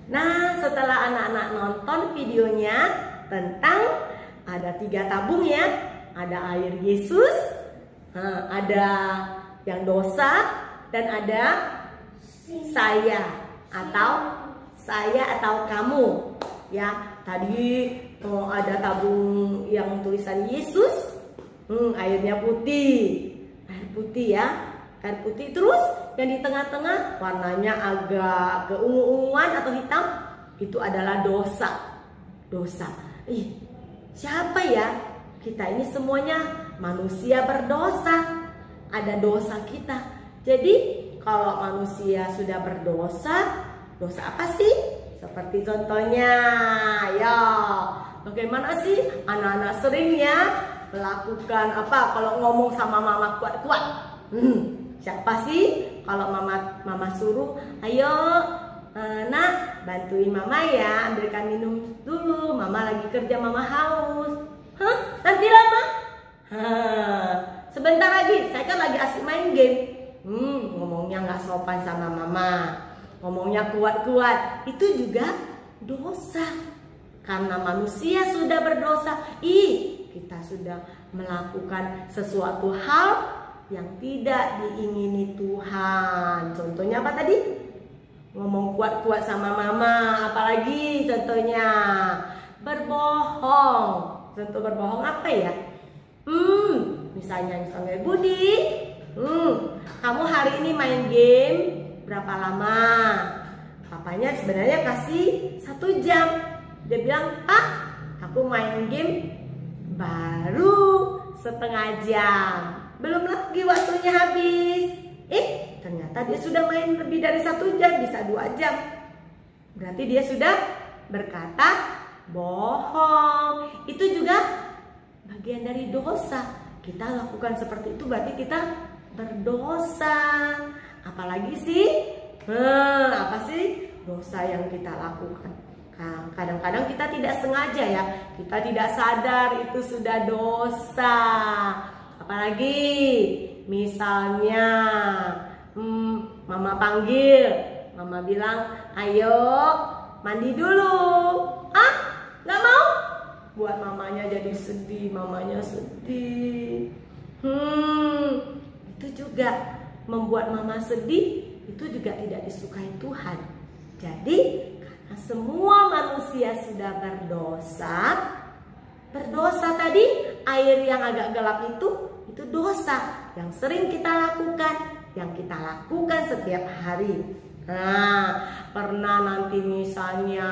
Nah, setelah anak-anak nonton videonya tentang ada 3 tabung ya, ada air Yesus, ada yang dosa, dan ada saya atau kamu ya. Tadi ada tabung yang tulisan Yesus, airnya putih, air putih ya, air putih. Terus yang di tengah-tengah warnanya agak keungu-unguan atau hitam, itu adalah dosa. Siapa ya? Kita ini semuanya manusia berdosa, ada dosa kita. Jadi kalau manusia sudah berdosa, dosa apa sih? Seperti contohnya, ya, bagaimana sih anak-anak seringnya melakukan apa kalau ngomong sama mama kuat-kuat? Siapa sih kalau mama suruh, ayo nak bantuin mama ya, ambilkan minum dulu, mama lagi kerja, mama haus. Nanti lama? Sebentar lagi, saya kan lagi asik main game. Ngomongnya nggak sopan sama mama, ngomongnya kuat-kuat, itu juga dosa. Karena manusia sudah berdosa, kita sudah melakukan sesuatu hal yang tidak diingini Tuhan. Contohnya apa tadi? Ngomong kuat-kuat sama mama. Apalagi contohnya berbohong. Contoh berbohong apa ya? Misalnya Budi, kamu hari ini main game berapa lama? Papanya sebenarnya kasih 1 jam. Dia bilang, Pak, aku main game baru setengah jam, belum lagi waktunya habis. Ternyata dia sudah main lebih dari 1 jam, bisa 2 jam. Berarti dia sudah berkata bohong. Itu juga bagian dari dosa. Kita lakukan seperti itu berarti kita berdosa. Apalagi sih? Apa sih dosa yang kita lakukan? Kadang-kadang kita tidak sengaja ya, kita tidak sadar itu sudah dosa. Apalagi misalnya mama panggil, mama bilang, ayo mandi dulu. Nggak mau? Buat mamanya jadi sedih, mamanya sedih. Itu juga membuat mama sedih, itu juga tidak disukai Tuhan. Jadi karena semua manusia sudah berdosa tadi, air yang agak gelap itu dosa yang sering kita lakukan, setiap hari. Pernah nanti misalnya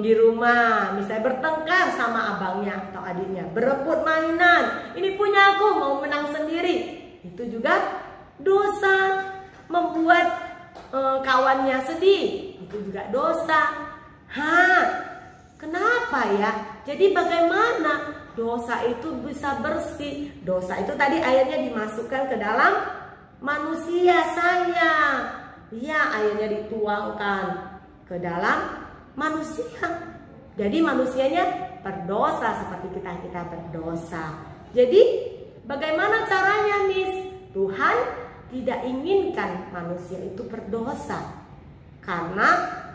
di rumah, misalnya bertengkar sama abangnya atau adiknya, berebut mainan, ini punya aku, mau menang sendiri. Itu juga dosa. Membuat kawannya sedih, itu juga dosa. Kenapa ya? Jadi bagaimana dosa itu bisa bersih? Dosa itu tadi airnya dimasukkan ke dalam manusia saya. Airnya dituangkan ke dalam manusia. Jadi manusianya berdosa seperti kita berdosa. Jadi bagaimana caranya, Miss? Tuhan tidak inginkan manusia itu berdosa. Karena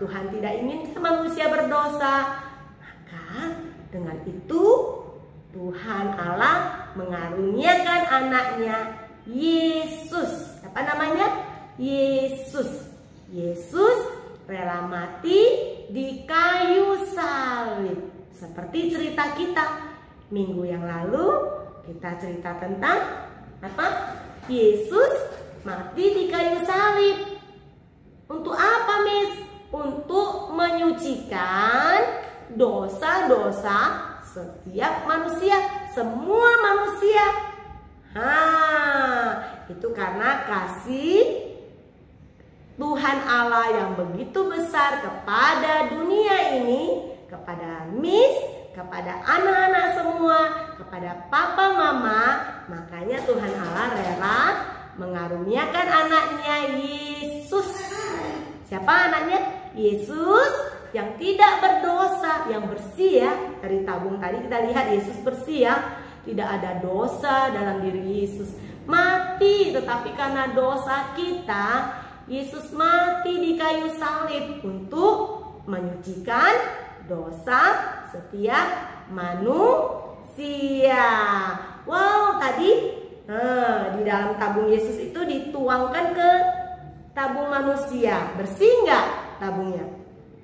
Tuhan tidak inginkan manusia berdosa, maka dengan itu Tuhan Allah mengaruniakan anaknya Yesus. Apa namanya? Yesus. Yesus rela mati di kayu salib. Seperti cerita kita minggu yang lalu, kita cerita tentang apa? Yesus mati di kayu salib. Untuk apa, Miss? Untuk menyucikan dosa-dosa setiap manusia, semua manusia. Itu karena kasih Tuhan Allah yang begitu besar kepada dunia ini, kepada Miss, kepada anak-anak semua, kepada papa mama. Makanya Tuhan Allah rela mengaruniakan anaknya Yesus. Siapa anaknya? Yesus yang tidak berdosa, yang bersih ya. Dari tabung tadi kita lihat Yesus bersih ya. Tidak ada dosa dalam diri Yesus. Mati, tetapi karena dosa kita, Yesus mati di kayu salib untuk menyucikan dosa setiap manusia. Wow, tadi di dalam tabung Yesus itu dituangkan ke tabung manusia. Bersih nggak tabungnya?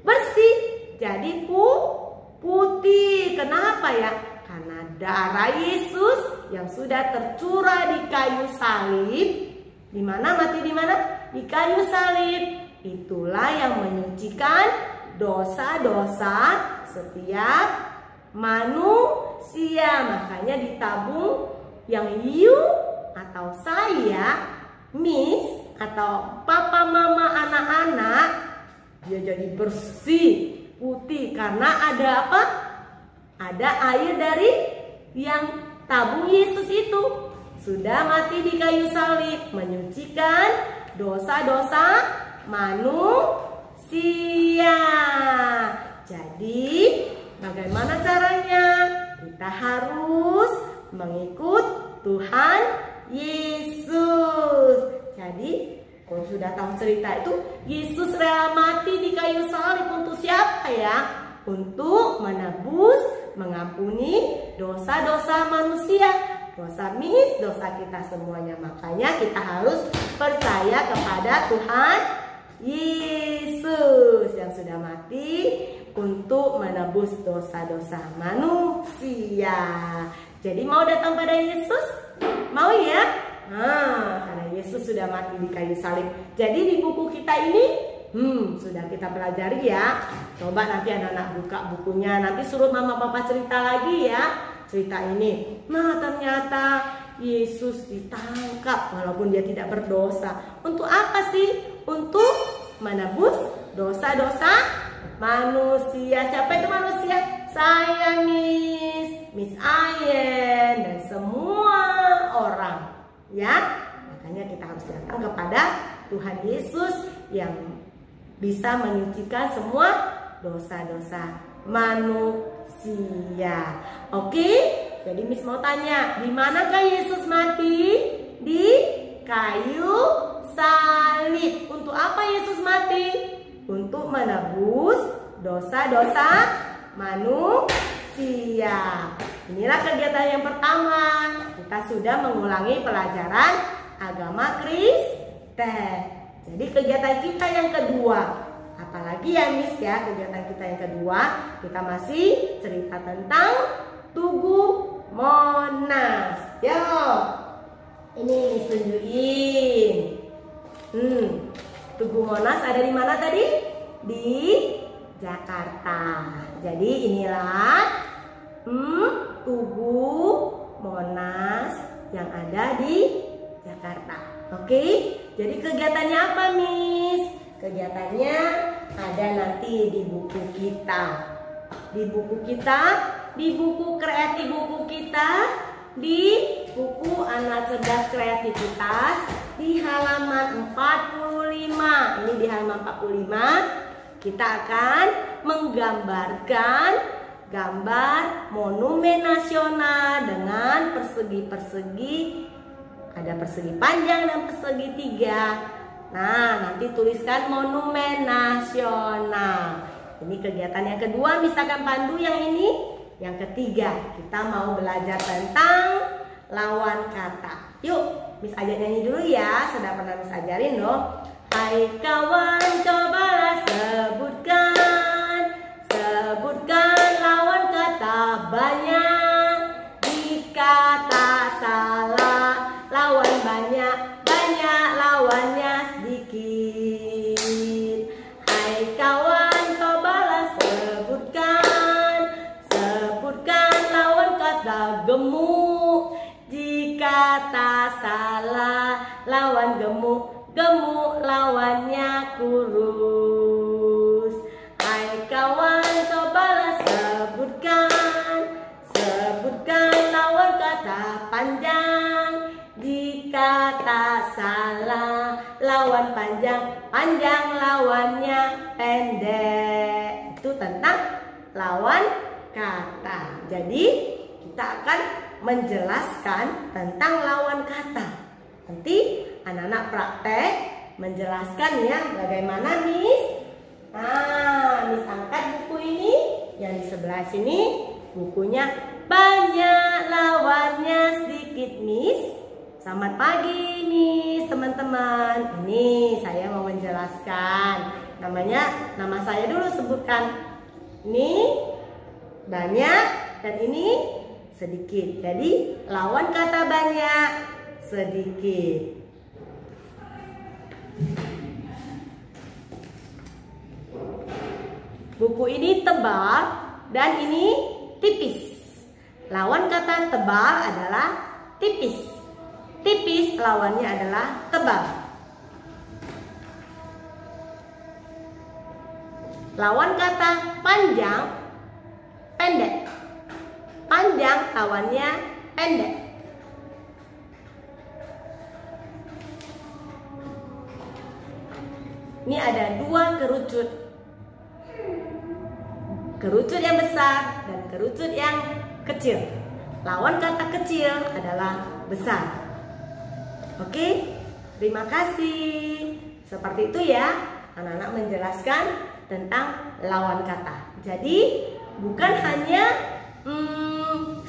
Bersih. Jadi putih. Kenapa ya? Karena darah Yesus yang sudah tercurah di kayu salib. Di mana mati di mana? Di kayu salib. Itulah yang menyucikan dosa-dosa setiap manusia. Makanya di tabung yang you atau saya, Miss atau papa mama anak-anak, dia jadi bersih, putih karena ada apa? Ada air dari yang tabung Yesus itu sudah mati di kayu salib menyucikan dosa-dosa manusia. Jadi bagaimana caranya? Kita harus mengikut Tuhan Yesus. Jadi kalau sudah tahu cerita itu, Yesus rela mati di kayu salib untuk siapa ya? Untuk menebus, mengampuni dosa-dosa manusia, dosa Miss, dosa kita semuanya. Makanya kita harus percaya kepada Tuhan Yesus yang sudah mati untuk menebus dosa-dosa manusia. Jadi mau datang pada Yesus? Mau ya? Karena Yesus sudah mati di kayu salib. Jadi di buku kita ini sudah kita pelajari ya. Coba nanti anak-anak buka bukunya. Nanti suruh mama papa cerita lagi ya cerita ini. Nah, ternyata Yesus ditangkap walaupun dia tidak berdosa. Untuk apa sih? Untuk menebus dosa-dosa manusia. Siapa itu manusia? Saya, Miss Ayen, dan semua orang. Ya, makanya kita harus datang kepada Tuhan Yesus yang bisa menyucikan semua dosa-dosa manusia. Oke, jadi Miss mau tanya, di manakah Yesus mati? Di kayu salib. Untuk apa Yesus mati? Untuk menebus dosa-dosa manusia. Inilah kegiatan yang pertama. Kita sudah mengulangi pelajaran agama Kristen. Jadi kegiatan kita yang kedua, apalagi ya Miss ya, kegiatan kita yang kedua, kita masih cerita tentang Tugu Monas. Yo, ini Miss tunjukin. Tugu Monas ada di mana tadi? Di Jakarta. Jadi inilah Tugu Monas yang ada di Jakarta. Oke, jadi kegiatannya apa Miss? Kegiatannya ada nanti di buku kita. Di buku kita, di buku kreatif buku kita, di buku Anak Cerdas Kreativitas di halaman 45. Ini di halaman 45 kita akan menggambarkan gambar monumen nasional dengan persegi-persegi. Ada persegi panjang dan persegi tiga. Nah, nanti tuliskan monumen nasional. Ini kegiatan yang kedua, misalkan pandu yang ini. Yang ketiga, kita mau belajar tentang lawan kata. Yuk, Miss ajak nyanyi dulu ya. Sudah pernah Miss ajarin dong. Hai kawan, cobalah sebutkan lawan kata banyak. Jika tak salah, lawan banyak lawannya sedikit. Hai kawan, cobalah sebutkan lawan kata gemuk. Jika tak salah, lawan gemuk lawannya kurus. Hai kawan, cobalah sebutkan lawan kata panjang. Jika tak salah, lawan panjang lawannya pendek. Itu tentang lawan kata. Jadi kita akan menjelaskan tentang lawan kata. Nanti anak-anak praktek menjelaskan ya bagaimana Miss. Nah, Miss angkat buku ini, yang di sebelah sini bukunya banyak, lawannya sedikit Miss. Selamat pagi Miss, teman-teman. Ini saya mau menjelaskan. Nama saya dulu sebutkan. Ini banyak dan ini sedikit. Jadi lawan kata banyak, sedikit. Buku ini tebal dan ini tipis. Lawan kata tebal adalah tipis. Tipis lawannya adalah tebal. Lawan kata panjang, pendek. Panjang lawannya pendek. Ini ada dua kerucut. Kerucut yang besar dan kerucut yang kecil. Lawan kata kecil adalah besar. Oke, terima kasih. Seperti itu ya, anak-anak menjelaskan tentang lawan kata. Jadi bukan hanya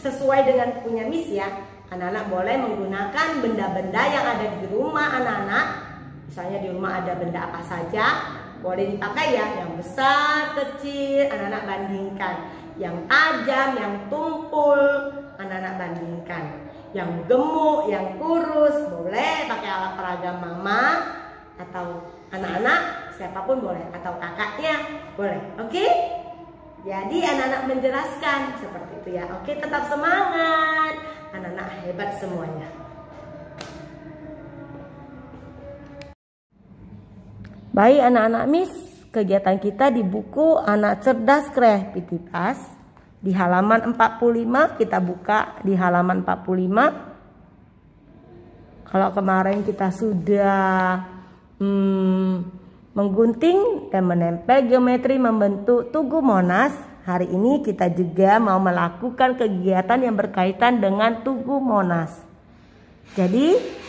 sesuai dengan punya Miss ya. Anak-anak boleh menggunakan benda-benda yang ada di rumah anak-anak. Misalnya di rumah ada benda apa saja, boleh dipakai ya, yang besar, kecil, anak-anak bandingkan. Yang tajam, yang tumpul, anak-anak bandingkan. Yang gemuk, yang kurus, boleh pakai alat peraga mama atau anak-anak, siapapun boleh, atau kakaknya boleh. Oke? Jadi anak-anak menjelaskan seperti itu ya. Oke, tetap semangat. Anak-anak hebat semuanya. Baik anak-anak Miss, kegiatan kita di buku Anak Cerdas Kreativitas di halaman 45, kita buka di halaman 45. Kalau kemarin kita sudah menggunting dan menempel geometri membentuk Tugu Monas, hari ini kita juga mau melakukan kegiatan yang berkaitan dengan Tugu Monas. Jadi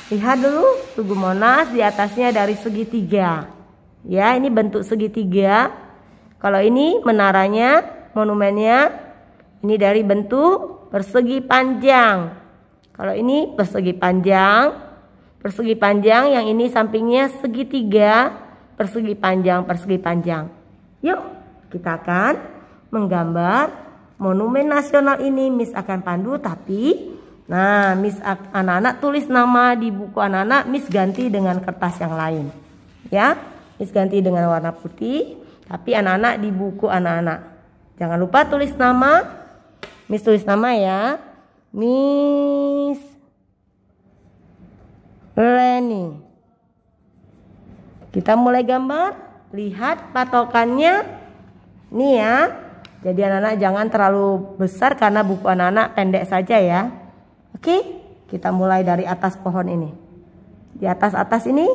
lihat dulu Tugu Monas, di atasnya dari segitiga. Ya, ini bentuk segitiga. Kalau ini menaranya, monumennya, ini dari bentuk persegi panjang. Kalau ini persegi panjang, yang ini sampingnya segitiga, persegi panjang. Yuk, kita akan menggambar monumen nasional ini. Miss akan pandu, tapi Miss anak-anak tulis nama di buku anak-anak, Miss ganti dengan kertas yang lain. Ya, Miss ganti dengan warna putih, tapi anak-anak di buku anak-anak. Jangan lupa tulis nama. Miss tulis nama ya. Miss Leni. Kita mulai gambar. Lihat patokannya. Nih ya. Jadi anak-anak jangan terlalu besar karena buku anak-anak pendek saja ya. Oke, kita mulai dari atas pohon ini. Di atas ini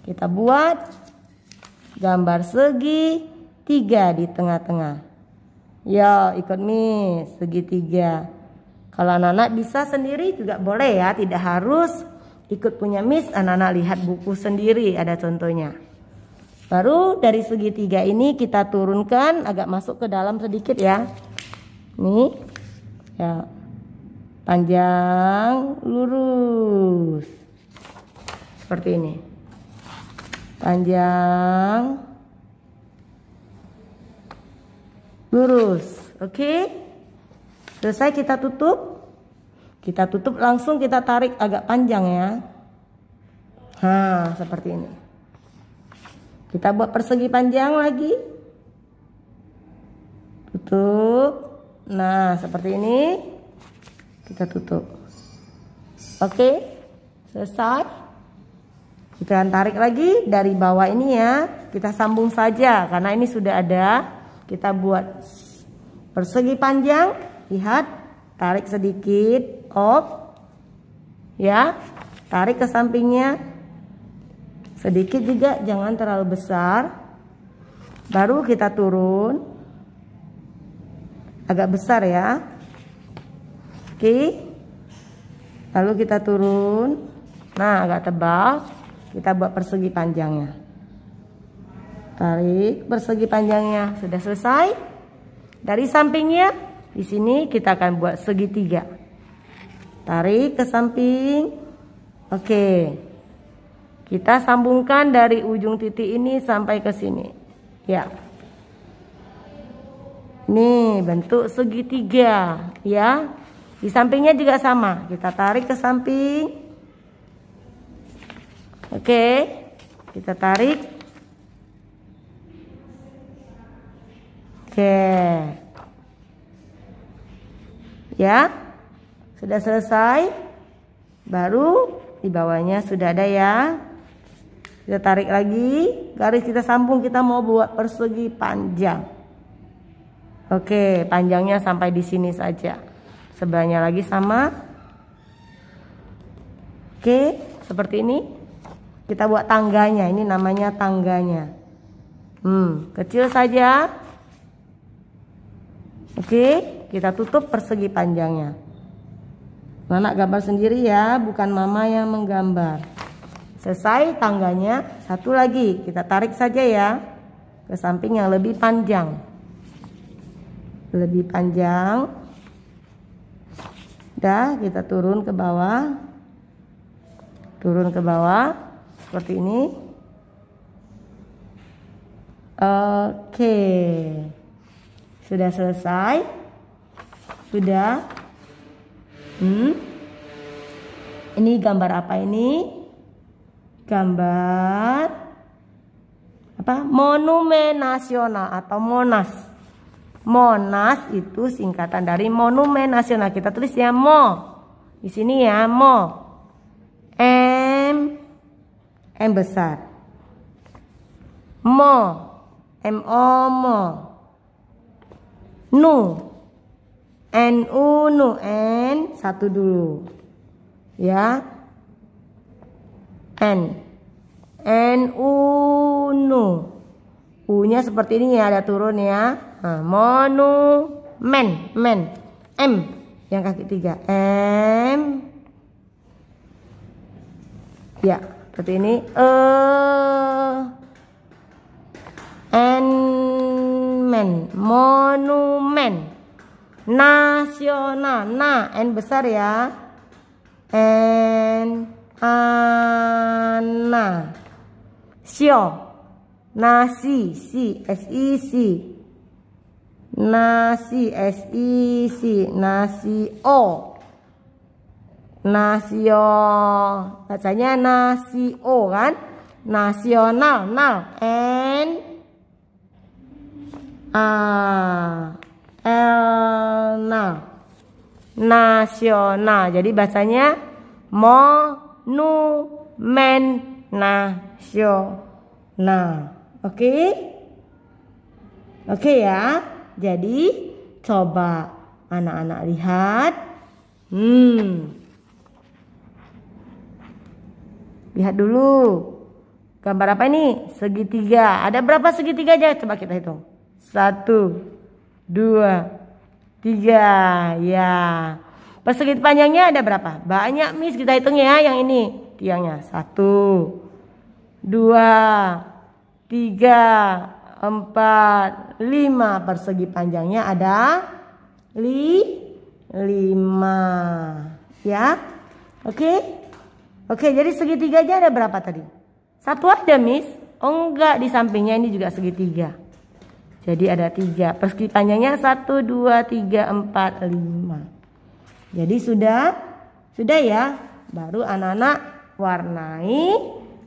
kita buat gambar segitiga di tengah-tengah. Yo, ikut Miss, segitiga. Kalau anak-anak bisa sendiri juga boleh ya, tidak harus ikut punya Miss. Anak-anak lihat buku sendiri, ada contohnya. Baru dari segitiga ini kita turunkan agak masuk ke dalam sedikit ya. Nih, ya. Panjang, lurus. Seperti ini. Panjang, lurus. Oke. Selesai kita tutup. Kita tutup langsung kita tarik agak panjang ya. Nah, seperti ini. Kita buat persegi panjang lagi. Tutup. Nah, seperti ini. Kita tutup. Oke, selesai. Kita tarik lagi dari bawah ini ya. Kita sambung saja karena ini sudah ada. Kita buat persegi panjang. Lihat, tarik sedikit, off. Ya, tarik ke sampingnya. Sedikit juga, jangan terlalu besar. Baru kita turun. Agak besar ya. Oke, lalu kita turun. Nah, agak tebal. kita buat persegi panjangnya. Tarik persegi panjangnya. Sudah selesai. Dari sampingnya, di sini kita akan buat segitiga. Tarik ke samping. Oke. Kita sambungkan dari ujung titik ini sampai ke sini. Ya. Nih, bentuk segitiga, ya. Di sampingnya juga sama. Kita tarik ke samping. Oke. Kita tarik. Oke. Ya. Sudah selesai. Baru di bawahnya sudah ada ya. Kita tarik lagi, garis kita sambung, kita mau buat persegi panjang. Oke, panjangnya sampai di sini saja. Sebelahnya lagi sama. Oke, seperti ini. Kita buat tangganya, ini namanya tangganya. Kecil saja. Oke, kita tutup persegi panjangnya. Anak gambar sendiri ya, bukan mama yang menggambar. Selesai tangganya, satu lagi kita tarik saja ya ke samping yang lebih panjang. Lebih panjang. Udah, kita turun ke bawah. Turun ke bawah seperti ini. Oke. Sudah selesai. Sudah. Ini gambar apa ini? Gambar apa? Monumen Nasional atau Monas. Monas itu singkatan dari Monumen Nasional. Kita tulis ya Mo. Di sini ya Mo. M besar. Mo. M-O Mo. Nu. N-U Nu. N satu dulu. Ya. N-U Nu. U-nya seperti ini ya, ada turun ya. Nah, monumen, M yang kaki 3. M. Ya, seperti ini. Men, monumen nasional. Nah, N besar ya. Ana. Sio. Nasi. S-I-C. Nasi. S-I-C. Nasi-O. Nasio. Bacanya nasi-O kan. Nasional. Nasional. Jadi bacanya monumen nasional. Oke ya. Jadi coba anak-anak lihat. Lihat dulu. Gambar apa ini? Segitiga. Ada berapa segitiga aja? Coba kita hitung. 1, 2, 3. Ya. Persegi panjangnya ada berapa? Banyak Miss, kita hitung ya yang ini. Tiangnya 1, 2, 3, 4, 5. Persegi panjangnya ada 5. Ya. Oke, jadi segitiga aja ada berapa tadi? 1 aja Miss. Oh enggak, di sampingnya ini juga segitiga. Jadi ada 3. Persegi panjangnya 1, 2, 3, 4, 5. Jadi sudah ya. Baru anak-anak warnai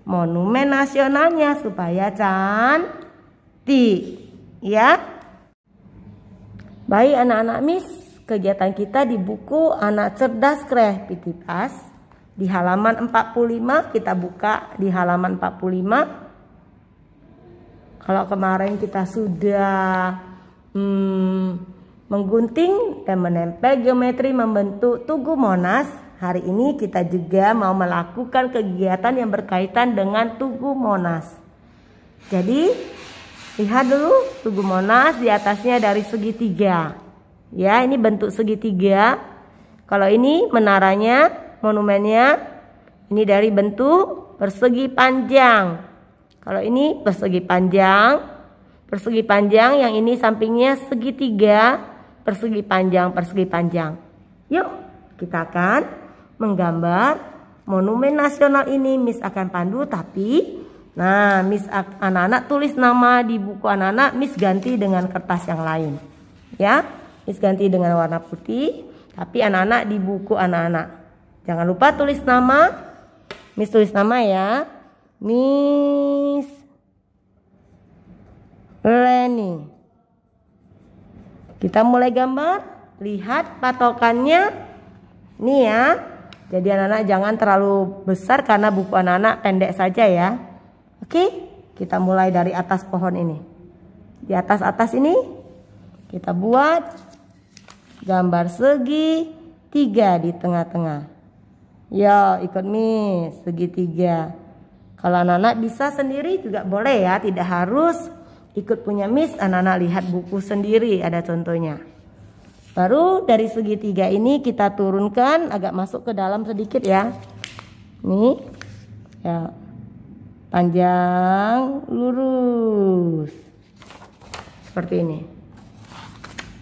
monumen nasionalnya supaya cantik. Ya. Baik anak-anak Miss, kegiatan kita di buku Anak Cerdas Kreativitas di halaman 45. Kita buka di halaman 45. Kalau kemarin kita sudah menggunting dan menempel geometri membentuk Tugu Monas, hari ini kita juga mau melakukan kegiatan yang berkaitan dengan Tugu Monas. Jadi lihat dulu Tugu Monas, di atasnya dari segitiga. Ya, ini bentuk segitiga. Kalau ini menaranya, monumennya, ini dari bentuk persegi panjang. Kalau ini persegi panjang, yang ini sampingnya segitiga, persegi panjang. Yuk, kita akan menggambar monumen nasional ini. Miss akan pandu, tapi Miss anak-anak tulis nama di buku anak-anak, Miss ganti dengan kertas yang lain. Ya, Miss ganti dengan warna putih, tapi anak-anak di buku anak-anak. Jangan lupa tulis nama. Miss tulis nama ya. Miss Leni. Kita mulai gambar. Lihat patokannya. Nih ya. Jadi anak-anak jangan terlalu besar karena buku anak-anak pendek saja ya. Oke, kita mulai dari atas pohon ini. Di atas ini kita buat gambar segitiga di tengah-tengah. Yo, ikut Miss, segitiga. Kalau anak-anak bisa sendiri juga boleh ya, tidak harus ikut punya Miss. Anak-anak lihat buku sendiri, ada contohnya. Baru dari segitiga ini kita turunkan agak masuk ke dalam sedikit ya. Nih, ya, panjang lurus seperti ini.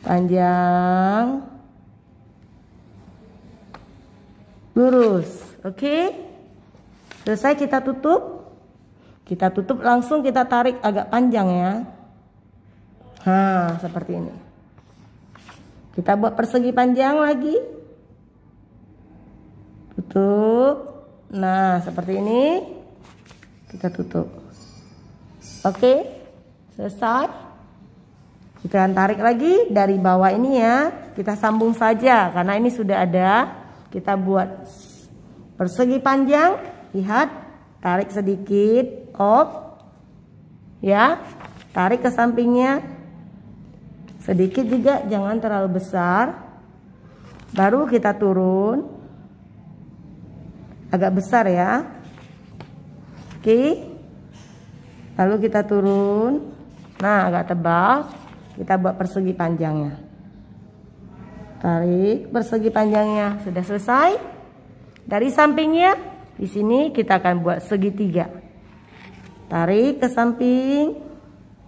Panjang lurus. Oke, selesai. Kita tutup langsung, kita tarik agak panjang ya. Nah, seperti ini. Kita buat persegi panjang lagi. Tutup. Nah, seperti ini. Kita tutup. Oke, selesai. Kita akan tarik lagi dari bawah ini ya. Kita sambung saja karena ini sudah ada. Kita buat persegi panjang. Lihat, tarik sedikit, ya, tarik ke sampingnya sedikit juga, jangan terlalu besar. Baru kita turun agak besar ya. Oke, lalu kita turun. Nah, agak tebal. Kita buat persegi panjangnya. Tarik persegi panjangnya. Sudah selesai. Dari sampingnya, di sini kita akan buat segitiga. Tarik ke samping.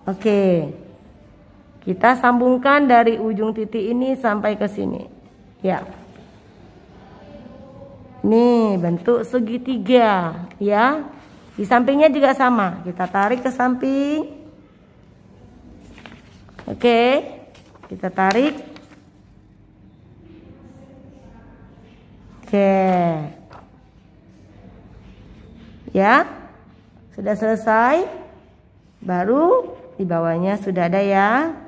Oke. Kita sambungkan dari ujung titik ini sampai ke sini. Ya. Nih, bentuk segitiga, ya. Di sampingnya juga sama. Kita tarik ke samping. Oke. Kita tarik. Oke. Ya, sudah selesai. Baru di bawahnya sudah ada ya.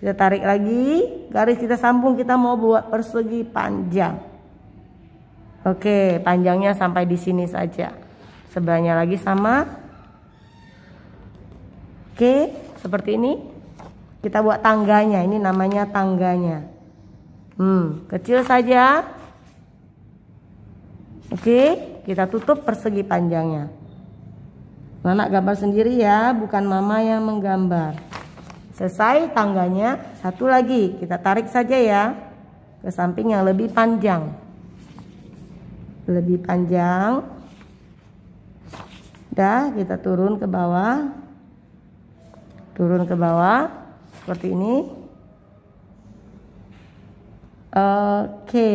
Kita tarik lagi, garis kita sambung, kita mau buat persegi panjang. Oke, panjangnya sampai di sini saja. Sebelahnya lagi sama. Oke, seperti ini. Kita buat tangganya, ini namanya tangganya. Kecil saja. Oke, kita tutup persegi panjangnya. Anak gambar sendiri ya, bukan mama yang menggambar. Selesai tangganya, satu lagi kita tarik saja ya ke samping yang lebih panjang. Lebih panjang. Dah, kita turun ke bawah. Turun ke bawah seperti ini. Oke.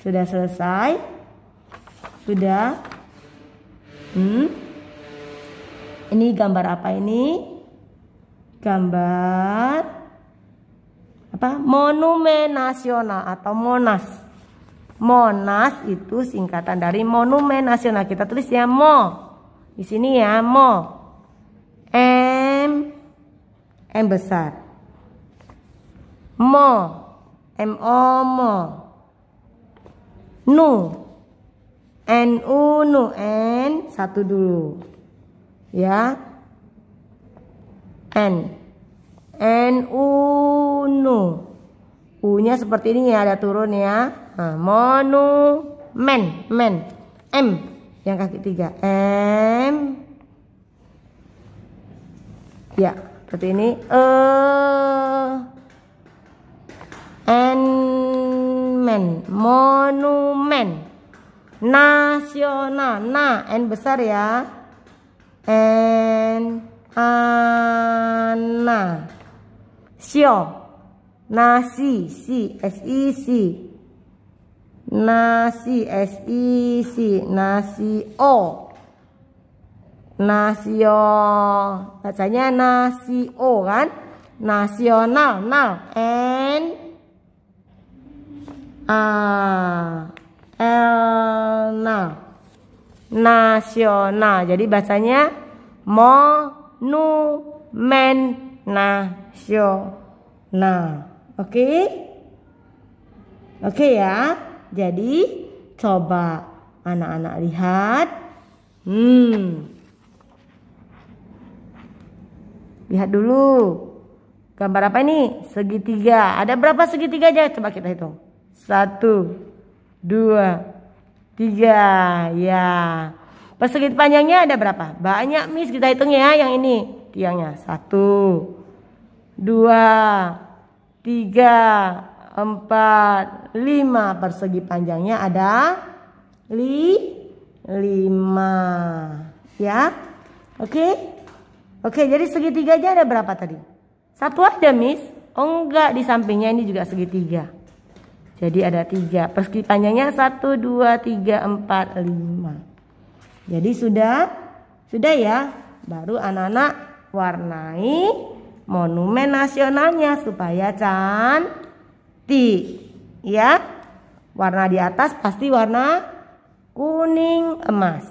Sudah selesai. Sudah. Ini gambar apa ini? Gambar apa? Monumen Nasional atau Monas. Monas itu singkatan dari Monumen Nasional. Kita tulis ya Mo. Di sini ya Mo. M besar. Mo. Mo. Nu. Nu. N satu dulu. Ya. Nu. U-nya seperti ini ya, ada turun ya. Nah, monumen, M yang kaki 3. M. Ya, seperti ini. Monumen. Nasional. Nah, N besar ya. N ana. Sio. Nasi. Si. S-I-C. Nasi. S-I-C. Nasi. O. Nasio. Bacanya nasi O kan? Nasional. Nal. N A L N. Nasional. Jadi bacanya monumen nasional. Oke? Oke ya. Jadi coba anak-anak lihat. Lihat dulu. Gambar apa ini? Segitiga. Ada berapa segitiga aja? Coba kita hitung. 1, 2, 3. Ya. Persegi panjangnya ada berapa? Banyak Miss, kita hitung ya yang ini. Tiangnya 1, 2, 3, 4, 5. Persegi panjangnya ada 5. Ya. Oke. Oke, jadi segitiga aja ada berapa tadi? 1 aja Miss. Oh enggak, di sampingnya ini juga segitiga. Jadi ada 3. Persegi panjangnya 1, 2, 3, 4, 5. Jadi sudah ya. Baru anak-anak warnai monumen nasionalnya supaya cantik. Ya. Warna di atas pasti warna kuning emas.